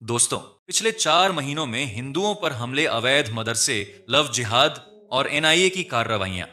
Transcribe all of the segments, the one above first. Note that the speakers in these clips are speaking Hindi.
दोस्तों, पिछले 4 महीनों में हिंदुओं पर हमले, अवैध मदरसे, लव जिहाद और एनआईए की कार्रवाइयां,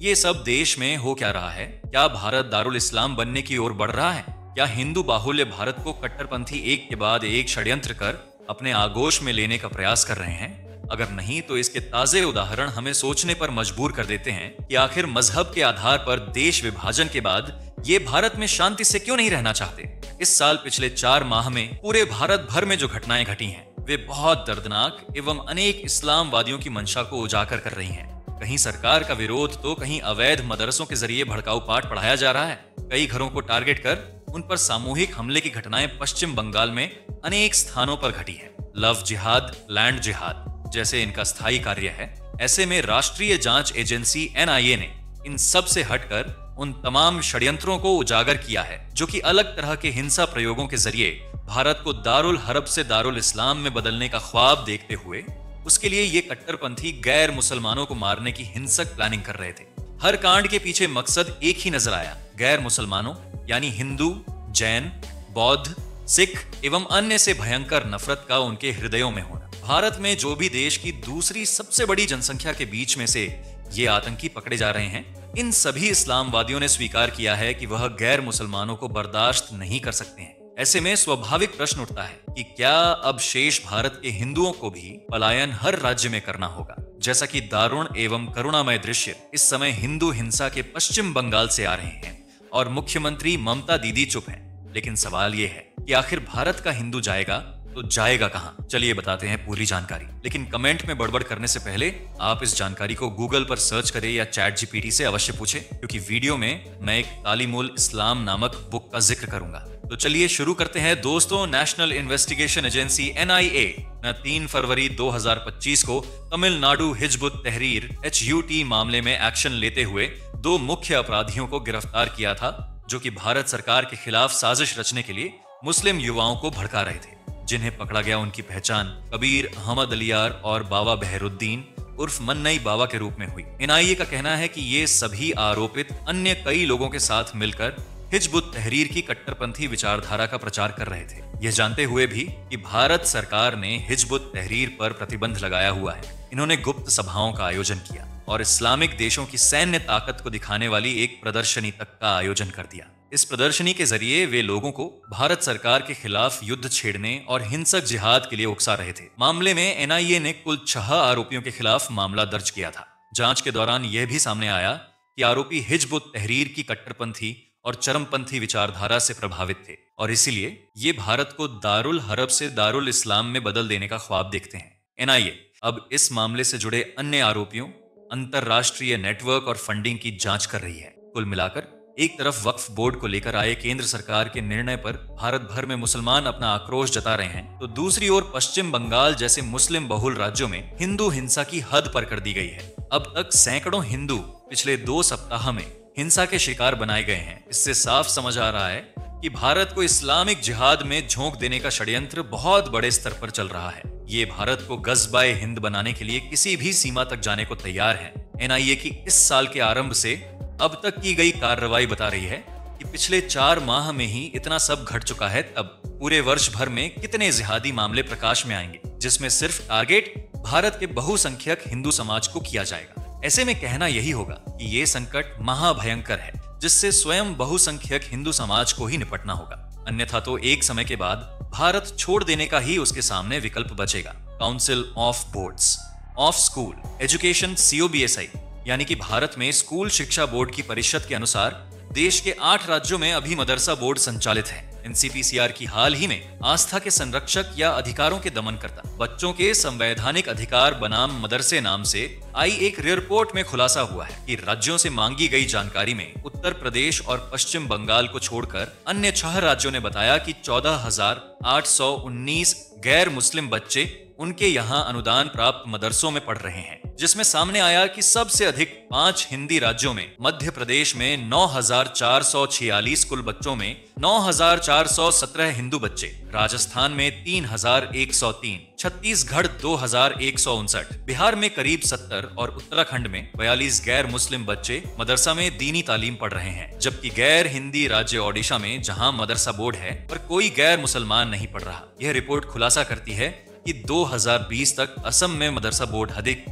ये सब देश में हो क्या रहा है? क्या भारत दारुल इस्लाम बनने की ओर बढ़ रहा है? क्या हिंदू बाहुल्य भारत को कट्टरपंथी एक के बाद एक षड्यंत्र कर अपने आगोश में लेने का प्रयास कर रहे हैं? अगर नहीं, तो इसके ताजे उदाहरण हमें सोचने पर मजबूर कर देते हैं कि आखिर मजहब के आधार पर देश विभाजन के बाद ये भारत में शांति से क्यों नहीं रहना चाहते? इस साल पिछले 4 माह में पूरे भारत भर में जो घटनाएं घटी हैं, वे बहुत दर्दनाक एवं अनेक इस्लामवादियों की मंशा को उजागर कर रही हैं। कहीं सरकार का विरोध, तो कहीं अवैध मदरसों के जरिए भड़काऊ पाठ पढ़ाया जा रहा है। कई घरों को टारगेट कर उन पर सामूहिक हमले की घटनाएं पश्चिम बंगाल में अनेक स्थानों पर घटी है। लव जिहाद, लैंड जिहाद जैसे इनका स्थायी कार्य है। ऐसे में राष्ट्रीय जांच एजेंसी एनआईए ने इन सब से हटकर उन तमाम षड्यंत्रों को उजागर किया है जो कि अलग तरह के हिंसा प्रयोगों के जरिए भारत को दारुल हरब से दारुल इस्लाम में बदलने का ख्वाब देखते हुए उसके लिए ये कट्टरपंथी गैर मुसलमानों को मारने की हिंसक प्लानिंग कर रहे थे। हर कांड के पीछे मकसद एक ही नजर आया, गैर मुसलमानों यानी हिंदू, जैन, बौद्ध, सिख एवं अन्य से भयंकर नफरत का उनके हृदयों में होना। भारत में जो भी देश की दूसरी सबसे बड़ी जनसंख्या के बीच में से ये आतंकी पकड़े जा रहे हैं, इन सभी इस्लामवादियों ने स्वीकार किया है कि वह गैर मुसलमानों को बर्दाश्त नहीं कर सकते हैं। ऐसे में स्वाभाविक प्रश्न उठता है कि क्या अब शेष भारत के हिंदुओं को भी पलायन हर राज्य में करना होगा, जैसा कि दारुण एवं करुणामय दृश्य इस समय हिंदू हिंसा के पश्चिम बंगाल से आ रहे हैं और मुख्यमंत्री ममता दीदी चुप हैं। लेकिन सवाल यह है कि आखिर भारत का हिंदू जाएगा तो जाएगा कहां? चलिए बताते हैं पूरी जानकारी। लेकिन कमेंट में बड़बड़ करने से पहले आप इस जानकारी को गूगल पर सर्च करें या चैट जीपीटी से अवश्य पूछें, क्योंकि वीडियो में मैं एक तालीमुल इस्लाम नामक बुक का जिक्र करूंगा। तो चलिए शुरू करते हैं दोस्तों। नेशनल इन्वेस्टिगेशन एजेंसी एनआईए ने 3 फरवरी 2025 को तमिलनाडु हिजब उत तहरीर HUT मामले में एक्शन लेते हुए 2 मुख्य अपराधियों को गिरफ्तार किया था, जो कि भारत सरकार के खिलाफ साजिश रचने के लिए मुस्लिम युवाओं को भड़का रहे थे। जिन्हें पकड़ा गया उनकी पहचान कबीर अहमद अलियार और बाबा बहरुद्दीन उर्फ मन्नई बाबा के रूप में हुई। एनआईए का कहना है कि ये सभी आरोपित अन्य कई लोगों के साथ मिलकर हिजब उत तहरीर की कट्टरपंथी विचारधारा का प्रचार कर रहे थे, यह जानते हुए भी कि भारत सरकार ने हिजब उत तहरीर पर प्रतिबंध लगाया हुआ है। इन्होंने गुप्त सभाओं का आयोजन किया और इस्लामिक देशों की सैन्य ताकत को दिखाने वाली एक प्रदर्शनी तक का आयोजन कर दिया। इस प्रदर्शनी के जरिए वे लोगों को भारत सरकार के खिलाफ युद्ध छेड़ने और हिंसक जिहाद के लिए उकसा रहे थे। मामले में एनआईए ने कुल 6 आरोपियों के खिलाफ मामला दर्ज किया था। जांच के दौरान यह भी सामने आया कि आरोपी हिजब उत तहरीर की कट्टरपंथी और चरमपंथी विचारधारा से प्रभावित थे और इसीलिए ये भारत को दारुल हरब से दारुल इस्लाम में बदल देने का ख्वाब देखते हैं। एनआईए अब इस मामले से जुड़े अन्य आरोपियों, अंतरराष्ट्रीय नेटवर्क और फंडिंग की जांच कर रही है। कुल मिलाकर एक तरफ वक्फ बोर्ड को लेकर आए केंद्र सरकार के निर्णय पर भारत भर में मुसलमान अपना आक्रोश जता रहे हैं, तो दूसरी ओर पश्चिम बंगाल जैसे मुस्लिम बहुल राज्यों में हिंदू हिंसा की हद पर कर दी गई है। अब तक सैकड़ों हिंदू पिछले 2 सप्ताह में हिंसा के शिकार बनाए गए हैं। इससे साफ समझ आ रहा है कि भारत को इस्लामिक जिहाद में झोंक देने का षड्यंत्र बहुत बड़े स्तर पर चल रहा है। ये भारत को गज़बाए हिंद बनाने के लिए किसी भी सीमा तक जाने को तैयार है। एनआईए की इस साल के आरंभ से अब तक की गई कार्रवाई बता रही है कि पिछले 4 माह में ही इतना सब घट चुका है। तब पूरे वर्ष भर में कितने जिहादी मामले प्रकाश में आएंगे, जिसमें सिर्फ टारगेट भारत के बहुसंख्यक हिंदू समाज को किया जाएगा। ऐसे में कहना यही होगा कि ये संकट महाभयंकर है, जिससे स्वयं बहुसंख्यक हिंदू समाज को ही निपटना होगा। अन्यथा तो एक समय के बाद भारत छोड़ देने का ही उसके सामने विकल्प बचेगा। Council of boards of school education COBSI यानी कि भारत में स्कूल शिक्षा बोर्ड की परिषद के अनुसार देश के 8 राज्यों में अभी मदरसा बोर्ड संचालित है। NCPCR की हाल ही में आस्था के संरक्षक या अधिकारों के दमनकर्ता बच्चों के संवैधानिक अधिकार बनाम मदरसे नाम से आई एक रिपोर्ट में खुलासा हुआ है कि राज्यों से मांगी गई जानकारी में उत्तर प्रदेश और पश्चिम बंगाल को छोड़कर अन्य 6 राज्यों ने बताया कि 14,819 गैर मुस्लिम बच्चे उनके यहाँ अनुदान प्राप्त मदरसों में पढ़ रहे हैं, जिसमें सामने आया कि सबसे अधिक 5 हिंदी राज्यों में मध्य प्रदेश में 9,446 कुल बच्चों में 9,417 हिंदू बच्चे, राजस्थान में 3,103, छत्तीसगढ़ 2,159, बिहार में करीब 70 और उत्तराखंड में 42 गैर मुस्लिम बच्चे मदरसा में दीनी तालीम पढ़ रहे हैं, जबकि गैर हिंदी राज्य ओडिशा में जहां मदरसा बोर्ड है पर कोई गैर मुसलमान नहीं पढ़ रहा। यह रिपोर्ट खुलासा करती है कि 2020 तक असम में मदरसा बोर्ड हदिक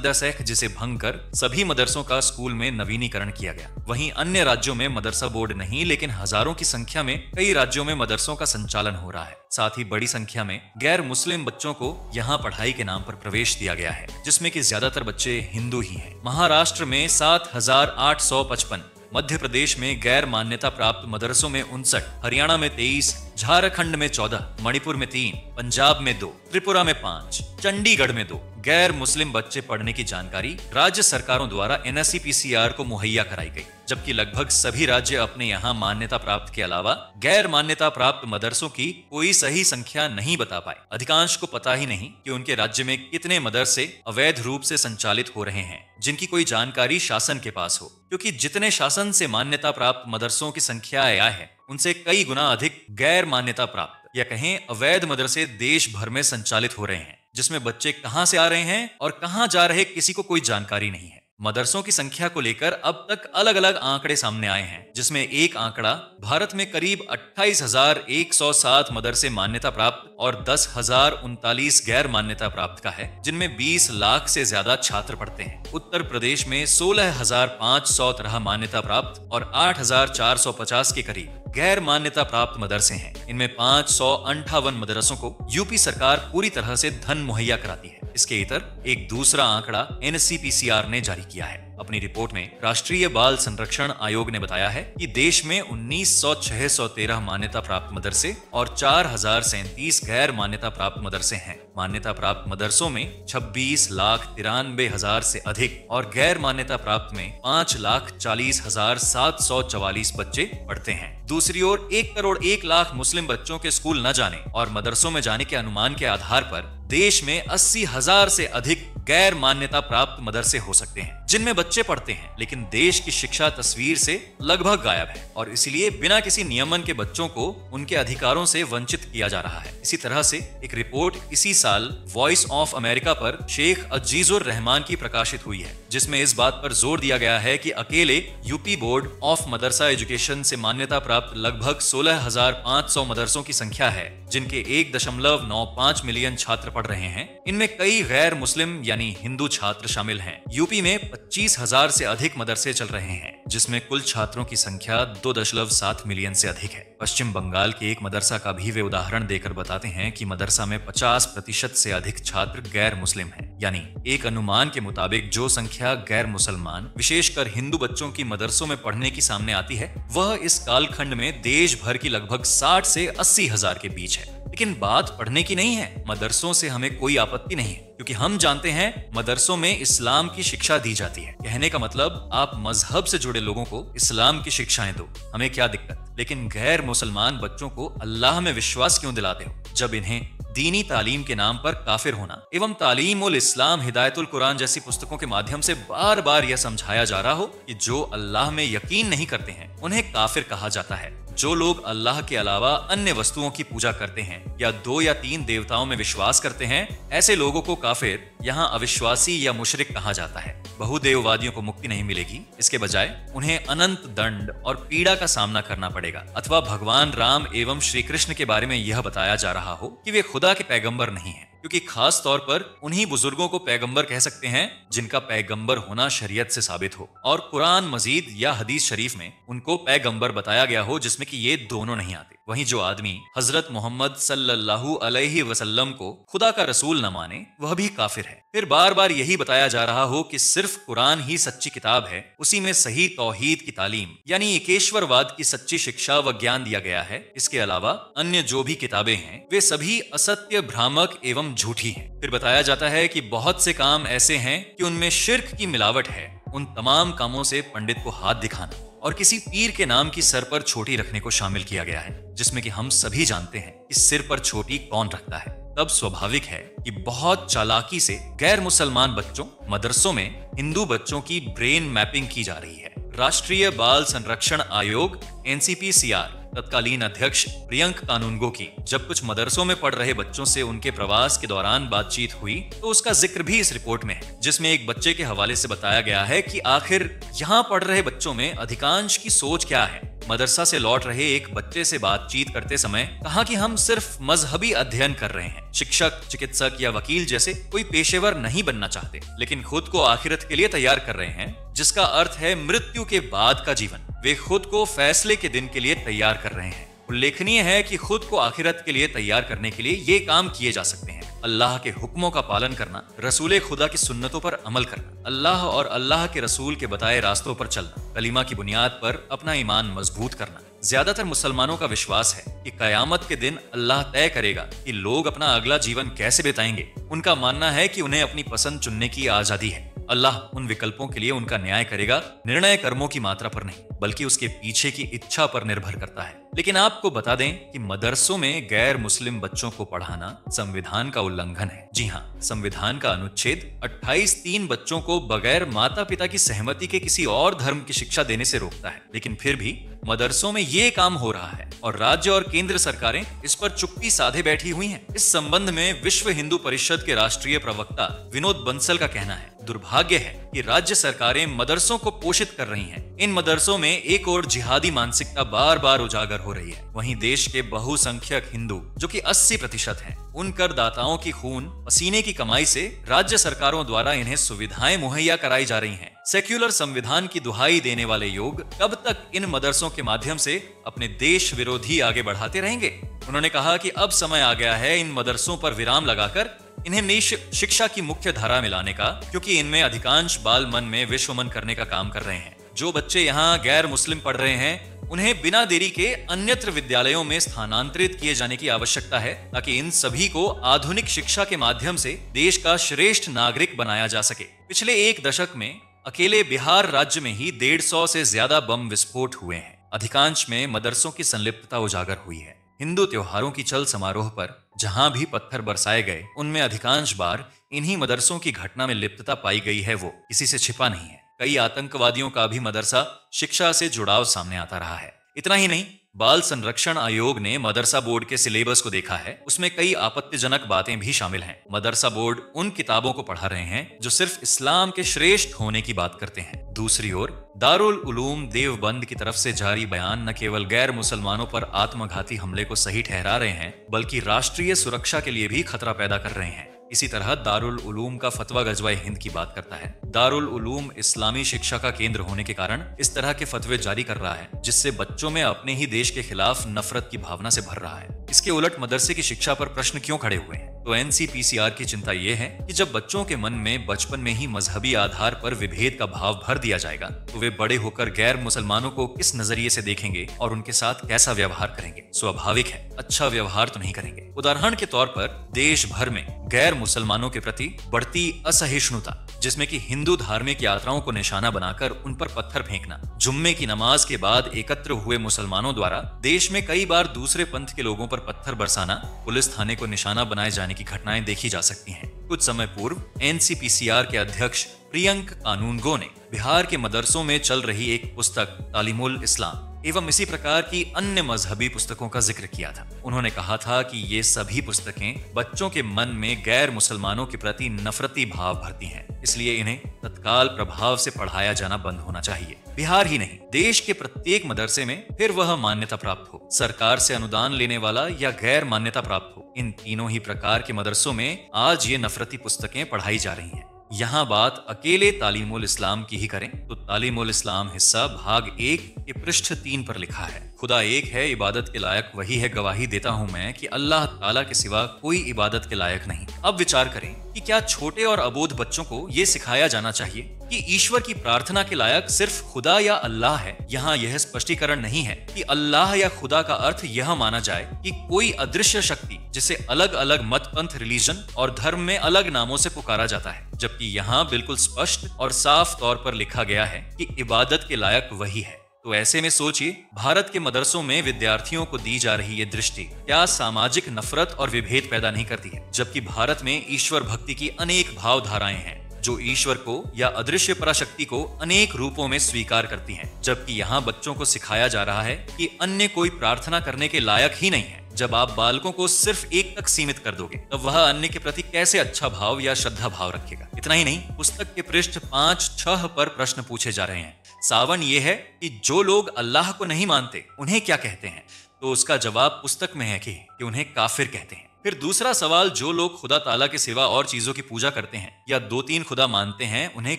दशक जिसे भंग कर सभी मदरसों का स्कूल में नवीनीकरण किया गया। वहीं अन्य राज्यों में मदरसा बोर्ड नहीं, लेकिन हजारों की संख्या में कई राज्यों में मदरसों का संचालन हो रहा है। साथ ही बड़ी संख्या में गैर मुस्लिम बच्चों को यहाँ पढ़ाई के नाम पर प्रवेश दिया गया है, जिसमें कि ज्यादातर बच्चे हिंदू ही हैं। महाराष्ट्र में 7,855, मध्य प्रदेश में गैर मान्यता प्राप्त मदरसों में 59, हरियाणा में 23, झारखंड में 14, मणिपुर में 3, पंजाब में 2, त्रिपुरा में 5, चंडीगढ़ में 2 गैर मुस्लिम बच्चे पढ़ने की जानकारी राज्य सरकारों द्वारा NSE-PCR को मुहैया कराई गई, जबकि लगभग सभी राज्य अपने यहाँ मान्यता प्राप्त के अलावा गैर मान्यता प्राप्त मदरसों की कोई सही संख्या नहीं बता पाए। अधिकांश को पता ही नहीं कि उनके राज्य में कितने मदरसे अवैध रूप से संचालित हो रहे हैं, जिनकी कोई जानकारी शासन के पास हो, क्योंकि जितने शासन से मान्यता प्राप्त मदरसों की संख्या आया है उनसे कई गुना अधिक गैर मान्यता प्राप्त या कहें अवैध मदरसे देश भर में संचालित हो रहे हैं, जिसमें बच्चे कहां से आ रहे हैं और कहां जा रहे किसी को कोई जानकारी नहीं है। मदरसों की संख्या को लेकर अब तक अलग अलग आंकड़े सामने आए हैं, जिसमें एक आंकड़ा भारत में करीब 28,107 मदरसे मान्यता प्राप्त और 10,039 गैर मान्यता प्राप्त का है, जिनमें 20 लाख से ज्यादा छात्र पढ़ते हैं। उत्तर प्रदेश में 16,513 मान्यता प्राप्त और 8,450 के करीब गैर मान्यता प्राप्त मदरसे हैं। इनमें 558 मदरसों को यूपी सरकार पूरी तरह से धन मुहैया कराती है। इसके इतर एक दूसरा आंकड़ा NSE-PCR ने जारी किया है। अपनी रिपोर्ट में राष्ट्रीय बाल संरक्षण आयोग ने बताया है कि देश में 19,613 मान्यता प्राप्त मदरसे और 4,037 गैर मान्यता प्राप्त मदरसे हैं। मान्यता प्राप्त मदरसों में 26,93,000 से अधिक और गैर मान्यता प्राप्त में 5,40,744 बच्चे पढ़ते हैं। दूसरी ओर 1,01,00,000 मुस्लिम बच्चों के स्कूल न जाने और मदरसों में जाने के अनुमान के आधार पर देश में 80,000 से अधिक गैर मान्यता प्राप्त मदरसे हो सकते हैं, जिनमें बच्चे पढ़ते हैं, लेकिन देश की शिक्षा तस्वीर से लगभग गायब है और इसलिए बिना किसी नियमन के बच्चों को उनके अधिकारों से वंचित किया जा रहा है। इसी तरह से एक रिपोर्ट इसी साल वॉइस ऑफ अमेरिका पर शेख अजीजुर रहमान की प्रकाशित हुई है, जिसमें इस बात पर जोर दिया गया है कि अकेले UP board of Madrasa education से मान्यता प्राप्त लगभग 16,500 मदरसों की संख्या है, जिनके 1.95 मिलियन छात्र पढ़ रहे हैं। इनमें कई गैर मुस्लिम यानी हिंदू छात्र शामिल हैं। यूपी में 25,000 से अधिक मदरसे चल रहे हैं, जिसमें कुल छात्रों की संख्या 2.7 मिलियन से अधिक है। पश्चिम बंगाल के एक मदरसा का भी वे उदाहरण देकर बताते हैं कि मदरसा में 50% से अधिक छात्र गैर मुस्लिम हैं। यानी एक अनुमान के मुताबिक जो संख्या गैर मुसलमान विशेषकर हिंदू बच्चों की मदरसों में पढ़ने की सामने आती है, वह इस कालखंड में देश भर की लगभग 60 से 80,000 के बीच है। लेकिन बात पढ़ने की नहीं है। मदरसों से हमें कोई आपत्ति नहीं है, क्योंकि हम जानते हैं मदरसों में इस्लाम की शिक्षा दी जाती है। कहने का मतलब आप मजहब से जुड़े लोगों को इस्लाम की शिक्षाएं दो, हमें क्या दिक्कत। लेकिन गैर मुसलमान बच्चों को अल्लाह में विश्वास क्यों दिलाते हो, जब इन्हें दीनी तालीम के नाम पर काफिर होना एवं तालीम उल इस्लाम हिदायतुल कुरान जैसी पुस्तकों के माध्यम से बार बार यह समझाया जा रहा हो कि जो अल्लाह में यकीन नहीं करते हैं उन्हें काफिर कहा जाता है। जो लोग अल्लाह के अलावा अन्य वस्तुओं की पूजा करते हैं या 2 या 3 देवताओं में विश्वास करते हैं, ऐसे लोगों को काफिर यहाँ अविश्वासी या मुशरिक कहा जाता है। बहुदेववादियों को मुक्ति नहीं मिलेगी, इसके बजाय उन्हें अनंत दंड और पीड़ा का सामना करना पड़ेगा। अथवा भगवान राम एवं श्री कृष्ण के बारे में यह बताया जा रहा हो कि वे खुदा के पैगंबर नहीं हैं, क्योंकि खास तौर पर उन्हीं बुजुर्गों को पैगंबर कह सकते हैं जिनका पैगंबर होना शरीयत से साबित हो, और कुरान मजीद या हदीस शरीफ में उनको पैगंबर बताया गया हो जिसमें कि ये दोनों नहीं आते। वहीं जो आदमी हजरत मोहम्मद सल्लल्लाहु अलैहि वसल्लम को खुदा का रसूल न माने, वह भी काफिर है। फिर बार बार यही बताया जा रहा हो कि सिर्फ कुरान ही सच्ची किताब है, उसी में सही तौहीद की तालीम यानी एकेश्वरवाद की सच्ची शिक्षा व ज्ञान दिया गया है। इसके अलावा अन्य जो भी किताबें हैं वे सभी असत्य, भ्रामक एवं झूठी हैं। फिर बताया जाता है कि बहुत से काम ऐसे हैं कि उनमें शिर्क की मिलावट है। उन तमाम कामों से पंडित को हाथ दिखाना और किसी पीर के नाम की सर पर छोटी रखने को शामिल किया गया है, जिसमें कि हम सभी जानते हैं कि सिर पर छोटी कौन रखता है। तब स्वाभाविक है कि बहुत चालाकी से गैर मुसलमान बच्चों मदरसों में हिंदू बच्चों की ब्रेन मैपिंग की जा रही है। राष्ट्रीय बाल संरक्षण आयोग NCPCR तत्कालीन अध्यक्ष प्रियंक कानूनगो की जब कुछ मदरसों में पढ़ रहे बच्चों से उनके प्रवास के दौरान बातचीत हुई तो उसका जिक्र भी इस रिपोर्ट में है, जिसमें एक बच्चे के हवाले से बताया गया है कि आखिर यहाँ पढ़ रहे बच्चों में अधिकांश की सोच क्या है। मदरसा से लौट रहे एक बच्चे से बातचीत करते समय कहा कि हम सिर्फ मजहबी अध्ययन कर रहे हैं, शिक्षक, चिकित्सक या वकील जैसे कोई पेशेवर नहीं बनना चाहते, लेकिन खुद को आखिरत के लिए तैयार कर रहे हैं, जिसका अर्थ है मृत्यु के बाद का जीवन। वे खुद को फैसले के दिन के लिए तैयार कर रहे हैं। उल्लेखनीय है कि खुद को आखिरत के लिए तैयार करने के लिए ये काम किए जा सकते हैं: अल्लाह के हुक्मों का पालन करना, रसूल खुदा की सुन्नतों पर अमल करना, अल्लाह और अल्लाह के रसूल के बताए रास्तों पर चलना, कलीमा की बुनियाद पर अपना ईमान मजबूत करना। ज्यादातर मुसलमानों का विश्वास है कि कयामत के दिन अल्लाह तय करेगा कि लोग अपना अगला जीवन कैसे बिताएंगे। उनका मानना है कि उन्हें अपनी पसंद चुनने की आजादी है। अल्लाह उन विकल्पों के लिए उनका न्याय करेगा, निर्णय कर्मों की मात्रा पर नहीं बल्कि उसके पीछे की इच्छा पर निर्भर करता है। लेकिन आपको बता दें कि मदरसों में गैर मुस्लिम बच्चों को पढ़ाना संविधान का उल्लंघन है। जी हाँ, संविधान का अनुच्छेद 28(3) बच्चों को बगैर माता पिता की सहमति के किसी और धर्म की शिक्षा देने से रोकता है, लेकिन फिर भी मदरसों में ये काम हो रहा है और राज्य और केंद्र सरकारें इस पर चुप्पी साधे बैठी हुई हैं। इस संबंध में विश्व हिंदू परिषद के राष्ट्रीय प्रवक्ता विनोद बंसल का कहना है, दुर्भाग्य है कि राज्य सरकारें मदरसों को पोषित कर रही हैं। इन मदरसों में एक और जिहादी मानसिकता बार बार उजागर हो रही है, वहीं देश के बहुसंख्यक हिंदू जो कि 80% हैं, उन करदाताओं की खून पसीने की कमाई से राज्य सरकारों द्वारा इन्हें सुविधाएं मुहैया कराई जा रही हैं। सेक्युलर संविधान की दुहाई देने वाले योग कब तक इन मदरसों के माध्यम से अपने देश विरोधी आगे बढ़ाते रहेंगे? उन्होंने कहा कि अब समय आ गया है इन मदरसों पर विराम लगाकर इन्हें नई शिक्षा की मुख्य धारा में लाने का, क्योंकि इनमें अधिकांश बाल मन में विश्वमन करने का काम कर रहे हैं। जो बच्चे यहाँ गैर मुस्लिम पढ़ रहे हैं उन्हें बिना देरी के अन्यत्र विद्यालयों में स्थानांतरित किए जाने की आवश्यकता है, ताकि इन सभी को आधुनिक शिक्षा के माध्यम से देश का श्रेष्ठ नागरिक बनाया जा सके। पिछले एक दशक में अकेले बिहार राज्य में ही 150 से ज्यादा बम विस्फोट हुए हैं। अधिकांश में मदरसों की संलिप्तता उजागर हुई है। हिंदू त्योहारों की चल समारोह पर जहां भी पत्थर बरसाए गए, उनमें अधिकांश बार इन्हीं मदरसों की घटना में लिप्तता पाई गई है। वो किसी से छिपा नहीं है। कई आतंकवादियों का भी मदरसा शिक्षा से जुड़ाव सामने आता रहा है। इतना ही नहीं, बाल संरक्षण आयोग ने मदरसा बोर्ड के सिलेबस को देखा है, उसमें कई आपत्तिजनक बातें भी शामिल हैं। मदरसा बोर्ड उन किताबों को पढ़ा रहे हैं जो सिर्फ इस्लाम के श्रेष्ठ होने की बात करते हैं। दूसरी ओर दारुल उलूम देवबंद की तरफ से जारी बयान न केवल गैर मुसलमानों पर आत्मघाती हमले को सही ठहरा रहे हैं, बल्कि राष्ट्रीय सुरक्षा के लिए भी खतरा पैदा कर रहे हैं। इसी तरह दारुल उलूम का फतवा गजवा हिंद की बात करता है। दारुल उलूम इस्लामी शिक्षा का केंद्र होने के कारण इस तरह के फतवे जारी कर रहा है, जिससे बच्चों में अपने ही देश के खिलाफ नफरत की भावना से भर रहा है। इसके उलट मदरसे की शिक्षा पर प्रश्न क्यों खड़े हुए हैं? तो NCPCR की चिंता यह है कि जब बच्चों के मन में बचपन में ही मजहबी आधार पर विभेद का भाव भर दिया जाएगा, तो वे बड़े होकर गैर मुसलमानों को किस नजरिए से देखेंगे और उनके साथ कैसा व्यवहार करेंगे? स्वाभाविक है, अच्छा व्यवहार तो नहीं करेंगे। उदाहरण के तौर पर देश भर में गैर मुसलमानों के प्रति बढ़ती असहिष्णुता, जिसमें कि हिंदू धार्मिक यात्राओं को निशाना बनाकर उन पर पत्थर फेंकना, जुम्मे की नमाज के बाद एकत्र हुए मुसलमानों द्वारा देश में कई बार दूसरे पंथ के लोगों पर पत्थर बरसाना, पुलिस थाने को निशाना बनाए जाने की घटनाएं देखी जा सकती हैं। कुछ समय पूर्व NCPCR के अध्यक्ष प्रियंक कानूनगो ने बिहार के मदरसों में चल रही एक पुस्तक तालीमुल इस्लाम एवं इसी प्रकार की अन्य मजहबी पुस्तकों का जिक्र किया था। उन्होंने कहा था कि ये सभी पुस्तकें बच्चों के मन में गैर मुसलमानों के प्रति नफरती भाव भरती हैं, इसलिए इन्हें तत्काल प्रभाव से पढ़ाया जाना बंद होना चाहिए। बिहार ही नहीं, देश के प्रत्येक मदरसे में, फिर वह मान्यता प्राप्त हो, सरकार से अनुदान लेने वाला या गैर मान्यता प्राप्त हो, इन तीनों ही प्रकार के मदरसों में आज ये नफरती पुस्तकें पढ़ाई जा रही हैं। यहाँ बात अकेले तालीमुल इस्लाम की ही करें तो तालीमुल इस्लाम हिस्सा भाग 1 के पृष्ठ 3 पर लिखा है, खुदा एक है, इबादत के लायक वही है, गवाही देता हूँ मैं कि अल्लाह ताला के सिवा कोई इबादत के लायक नहीं। अब विचार करें कि क्या छोटे और अबोध बच्चों को ये सिखाया जाना चाहिए कि ईश्वर की प्रार्थना के लायक सिर्फ खुदा या अल्लाह है? यहाँ यह स्पष्टीकरण नहीं है कि अल्लाह या खुदा का अर्थ यह माना जाए कि कोई अदृश्य शक्ति जिसे अलग अलग मत, पंथ, रिलीजन और धर्म में अलग नामों से पुकारा जाता है, जबकि यहाँ बिल्कुल स्पष्ट और साफ तौर पर लिखा गया है कि इबादत के लायक वही है। तो तो ऐसे में सोचिए, भारत के मदरसों में विद्यार्थियों को दी जा रही ये दृष्टि क्या सामाजिक नफरत और विभेद पैदा नहीं करती है? जबकि भारत में ईश्वर भक्ति की अनेक भावधाराएं हैं जो ईश्वर को या अदृश्य पराशक्ति को अनेक रूपों में स्वीकार करती हैं। जबकि यहाँ बच्चों को सिखाया जा रहा है कि अन्य कोई प्रार्थना करने के लायक ही नहीं है। जब आप बालकों को सिर्फ एक तक सीमित कर दोगे, तब वह अन्य के प्रति कैसे अच्छा भाव या श्रद्धा भाव रखेगा? इतना ही नहीं, पुस्तक के पृष्ठ 5-6 पर प्रश्न पूछे जा रहे हैं। सावन ये है कि जो लोग अल्लाह को नहीं मानते उन्हें क्या कहते हैं? तो उसका जवाब पुस्तक में है कि उन्हें काफिर कहते हैं। फिर दूसरा सवाल, जो लोग खुदा ताला के सिवा और चीजों की पूजा करते हैं या 2-3 खुदा मानते हैं उन्हें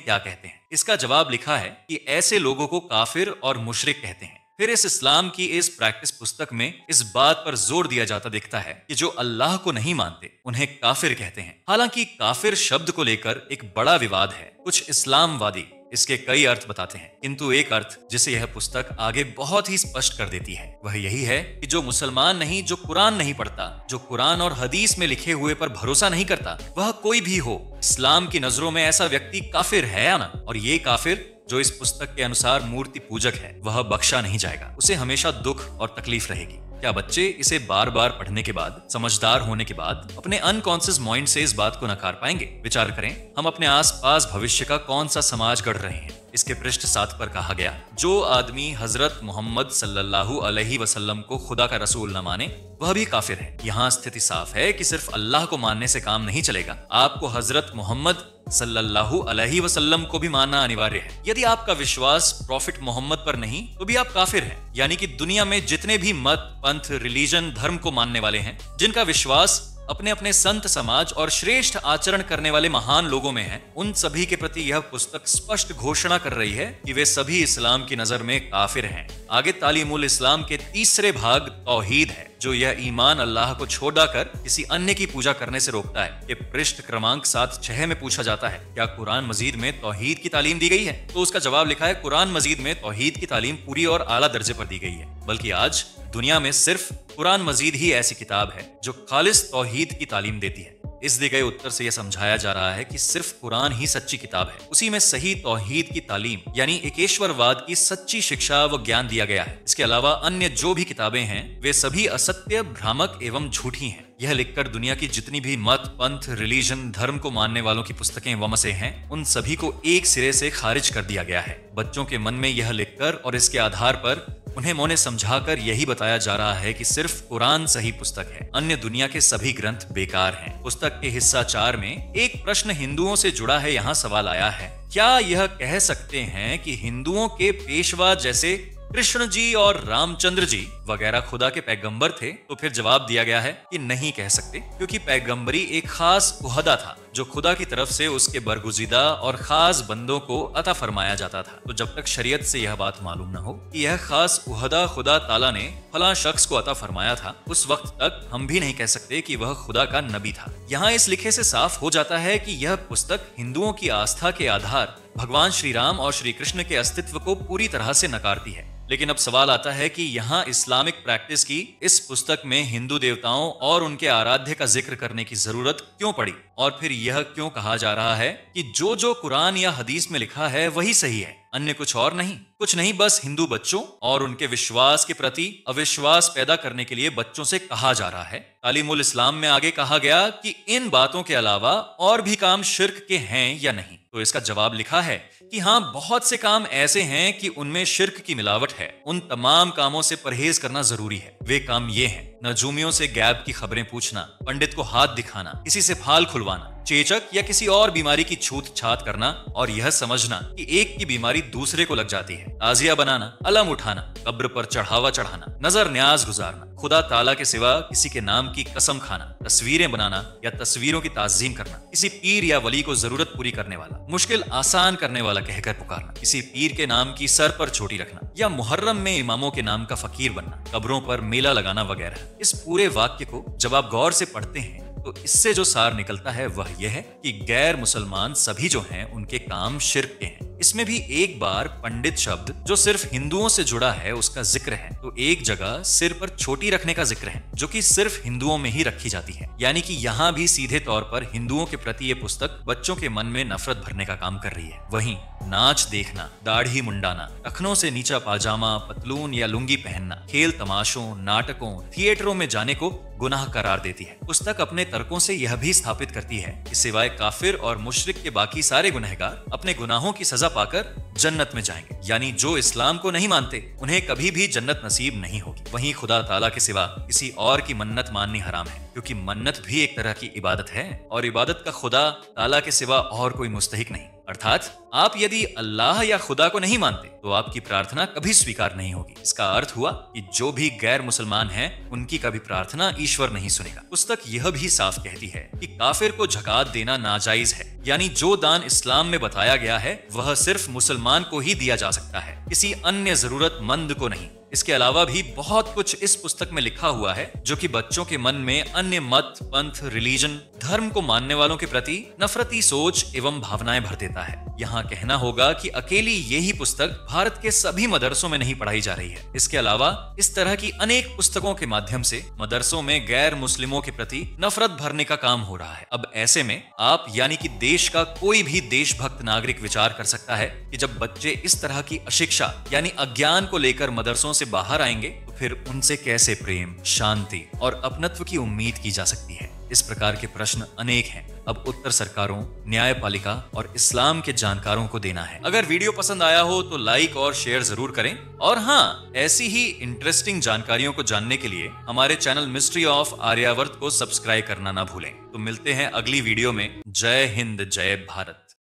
क्या कहते हैं? इसका जवाब लिखा है कि ऐसे लोगों को काफिर और मुशरिक कहते हैं। फिर इस इस्लाम की इस प्रैक्टिस पुस्तक में इस बात पर जोर दिया जाता दिखता है कि जो अल्लाह को नहीं मानते उन्हें काफिर कहते हैं। हालांकि काफिर शब्द को लेकर एक बड़ा विवाद है। कुछ इस्लामवादी इसके कई अर्थ बताते हैं, किंतु एक अर्थ जिसे यह पुस्तक आगे बहुत ही स्पष्ट कर देती है वह यही है कि जो मुसलमान नहीं, जो कुरान नहीं पढ़ता, जो कुरान और हदीस में लिखे हुए पर भरोसा नहीं करता, वह कोई भी हो, इस्लाम की नजरों में ऐसा व्यक्ति काफिर है या ना। और ये काफिर जो इस पुस्तक के अनुसार मूर्ति पूजक है, वह बख्शा नहीं जाएगा। उसे हमेशा दुख और तकलीफ रहेगी। क्या बच्चे इसे बार बार पढ़ने के बाद, समझदार होने के बाद अपने अनकॉन्शियस माइंड से इस बात को नकार पाएंगे? विचार करें, हम अपने आसपास भविष्य का कौन सा समाज गढ़ रहे हैं? इसके पृष्ठ 7 पर कहा गया, जो आदमी हजरत मोहम्मद सल्लल्लाहु अलैहि वसल्लम को खुदा का रसूल न माने वह भी काफिर है। यहाँ स्थिति साफ है कि सिर्फ अल्लाह को मानने से काम नहीं चलेगा, आपको हजरत मोहम्मद सल्लल्लाहु अलैहि वसल्लम को भी मानना अनिवार्य है। यदि आपका विश्वास प्रॉफिट मोहम्मद पर नहीं तो भी आप काफिर हैं। यानी कि दुनिया में जितने भी मत, पंथ, रिलीजन, धर्म को मानने वाले हैं, जिनका विश्वास अपने अपने संत समाज और श्रेष्ठ आचरण करने वाले महान लोगों में है, उन सभी के प्रति यह पुस्तक स्पष्ट घोषणा कर रही है कि वे सभी इस्लाम की नजर में काफिर हैं। आगे तालीमुल इस्लाम के तीसरे भाग तौहीद है, जो यह ईमान अल्लाह को छोड़कर किसी अन्य की पूजा करने से रोकता है। ये पृष्ठ क्रमांक 7-6 में पूछा जाता है, क्या कुरान मजीद में तौहीद की तालीम दी गई है? तो उसका जवाब लिखा है, कुरान मजीद में तौहीद की तालीम पूरी और आला दर्जे पर दी गई है। बल्कि आज दुनिया में सिर्फ कुरान मजीद ही ऐसी किताब है जो खालिस तौहीद की तालीम देती है। इस दिए गए उत्तर से यह समझाया जा रहा है कि सिर्फ कुरान ही सच्ची किताब है। उसी में सही तौहीद की तालीम यानी एकेश्वरवाद की सच्ची शिक्षा व ज्ञान दिया गया है। इसके अलावा अन्य जो भी किताबें हैं वे सभी असत्य, भ्रामक एवं झूठी हैं। यह लिखकर दुनिया की जितनी भी मत, पंथ, रिलीजन, धर्म को मानने वालों की पुस्तकें व मसे हैं, उन सभी को एक सिरे से खारिज कर दिया गया है। बच्चों के मन में यह लिखकर और इसके आधार पर उन्हें मौने समझाकर यही बताया जा रहा है कि सिर्फ कुरान सही पुस्तक है, अन्य दुनिया के सभी ग्रंथ बेकार हैं। पुस्तक के हिस्सा 4 में एक प्रश्न हिंदुओं से जुड़ा है। यहाँ सवाल आया है, क्या यह कह सकते हैं कि हिंदुओं के पेशवा जैसे कृष्ण जी और रामचंद्र जी वगैरह खुदा के पैगंबर थे? तो फिर जवाब दिया गया है कि नहीं कह सकते, क्योंकि पैगंबरी एक खास उहदा था जो खुदा की तरफ से उसके बरगुजीदा और खास बंदों को अता फरमाया जाता था। तो जब तक शरीयत से यह बात मालूम न हो कि यह खास उहदा खुदा ताला ने फला शख्स को अता फरमाया था, उस वक्त तक हम भी नहीं कह सकते कि वह खुदा का नबी था। यहाँ इस लिखे से साफ हो जाता है कि यह पुस्तक हिंदुओं की आस्था के आधार भगवान श्री राम और श्री कृष्ण के अस्तित्व को पूरी तरह से नकारती है। लेकिन अब सवाल आता है कि यहाँ इस्लामिक प्रैक्टिस की इस पुस्तक में हिंदू देवताओं और उनके आराध्य का जिक्र करने की जरूरत क्यों पड़ी? और फिर यह क्यों कहा जा रहा है कि जो जो कुरान या हदीस में लिखा है वही सही है, अन्य कुछ और नहीं? कुछ नहीं, बस हिंदू बच्चों और उनके विश्वास के प्रति अविश्वास पैदा करने के लिए बच्चों से कहा जा रहा है। तालीमुल इस्लाम में आगे कहा गया कि इन बातों के अलावा और भी काम शिर्क के हैं या नहीं? तो इसका जवाब लिखा है कि हाँ, बहुत से काम ऐसे हैं कि उनमें शिर्क की मिलावट है। उन तमाम कामों से परहेज करना जरूरी है। वे काम ये हैं, नजूमियों से गैब की खबरें पूछना, पंडित को हाथ दिखाना, किसी से फाल खुलवाना, चेचक या किसी और बीमारी की छूत छात करना और यह समझना कि एक की बीमारी दूसरे को लग जाती है, ताजिया बनाना, अलम उठाना, कब्र पर चढ़ावा चढ़ाना, नजर न्याज गुजारना, खुदा ताला के सिवा किसी के नाम की कसम खाना, तस्वीरें बनाना या तस्वीरों की ताजीम करना, किसी पीर या वली को जरूरत पूरी करने वाला, मुश्किल आसान करने वाला कहकर पुकारना, किसी पीर के नाम की सर पर चोटी रखना या मुहर्रम में इमामों के नाम का फकीर बनना, कब्रों पर मेला लगाना वगैरह। इस पूरे वाक्य को जब आप गौर से पढ़ते हैं तो इससे जो सार निकलता है वह यह है कि गैर मुसलमान सभी जो हैं उनके काम शिर्क के हैं। इसमें भी एक बार पंडित शब्द जो सिर्फ हिंदुओं से जुड़ा है उसका जिक्र है, तो एक जगह सिर पर चोटी रखने का जिक्र है जो कि सिर्फ हिंदुओं में ही रखी जाती है। यानी कि यहाँ भी सीधे तौर पर हिंदुओं के प्रति ये पुस्तक बच्चों के मन में नफरत भरने का काम कर रही है। वहीं नाच देखना, दाढ़ी मुंडाना, टखनों से नीचा पाजामा, पतलून या लुंगी पहनना, खेल तमाशों, नाटकों, थिएटरों में जाने को गुनाह करार देती है। पुस्तक अपने तर्कों से यह भी स्थापित करती है कि सिवाय काफिर और मुशरिक के बाकी सारे गुनहगार अपने गुनाहों की सजा पाकर जन्नत में जाएंगे। यानी जो इस्लाम को नहीं मानते उन्हें कभी भी जन्नत नसीब नहीं होगी। वहीं खुदा ताला के सिवा किसी और की मन्नत माननी हराम है, क्योंकि मन्नत भी एक तरह की इबादत है और इबादत का खुदा ताला के सिवा और कोई मुस्तहिक नहीं। अर्थात आप यदि अल्लाह या खुदा को नहीं मानते तो आपकी प्रार्थना कभी स्वीकार नहीं होगी। इसका अर्थ हुआ कि जो भी गैर मुसलमान हैं उनकी कभी प्रार्थना ईश्वर नहीं सुनेगा। पुस्तक यह भी साफ कहती है कि काफिर को ज़कात देना नाजायज है, यानी जो दान इस्लाम में बताया गया है वह सिर्फ मुसलमान को ही दिया जा सकता है, किसी अन्य जरूरतमंद को नहीं। इसके अलावा भी बहुत कुछ इस पुस्तक में लिखा हुआ है जो कि बच्चों के मन में अन्य मत, पंथ, रिलीजन, धर्म को मानने वालों के प्रति नफरती सोच एवं भावनाएं भर देता है। यहाँ कहना होगा कि अकेली यही पुस्तक भारत के सभी मदरसों में नहीं पढ़ाई जा रही है। इसके अलावा इस तरह की अनेक पुस्तकों के माध्यम से मदरसों में गैर मुस्लिमों के प्रति नफरत भरने का काम हो रहा है। अब ऐसे में आप यानी कि देश का कोई भी देशभक्त नागरिक विचार कर सकता है कि जब बच्चे इस तरह की अशिक्षा यानी अज्ञान को लेकर मदरसों से बाहर आएंगे तो फिर उनसे कैसे प्रेम, शांति और अपनत्व की उम्मीद की जा सकती है। इस प्रकार के प्रश्न अनेक हैं। अब उत्तर सरकारों, न्यायपालिका और इस्लाम के जानकारों को देना है। अगर वीडियो पसंद आया हो तो लाइक और शेयर जरूर करें, और हाँ, ऐसी ही इंटरेस्टिंग जानकारियों को जानने के लिए हमारे चैनल मिस्ट्री ऑफ आर्यावर्त को सब्सक्राइब करना ना भूलें। तो मिलते हैं अगली वीडियो में। जय हिंद, जय भारत।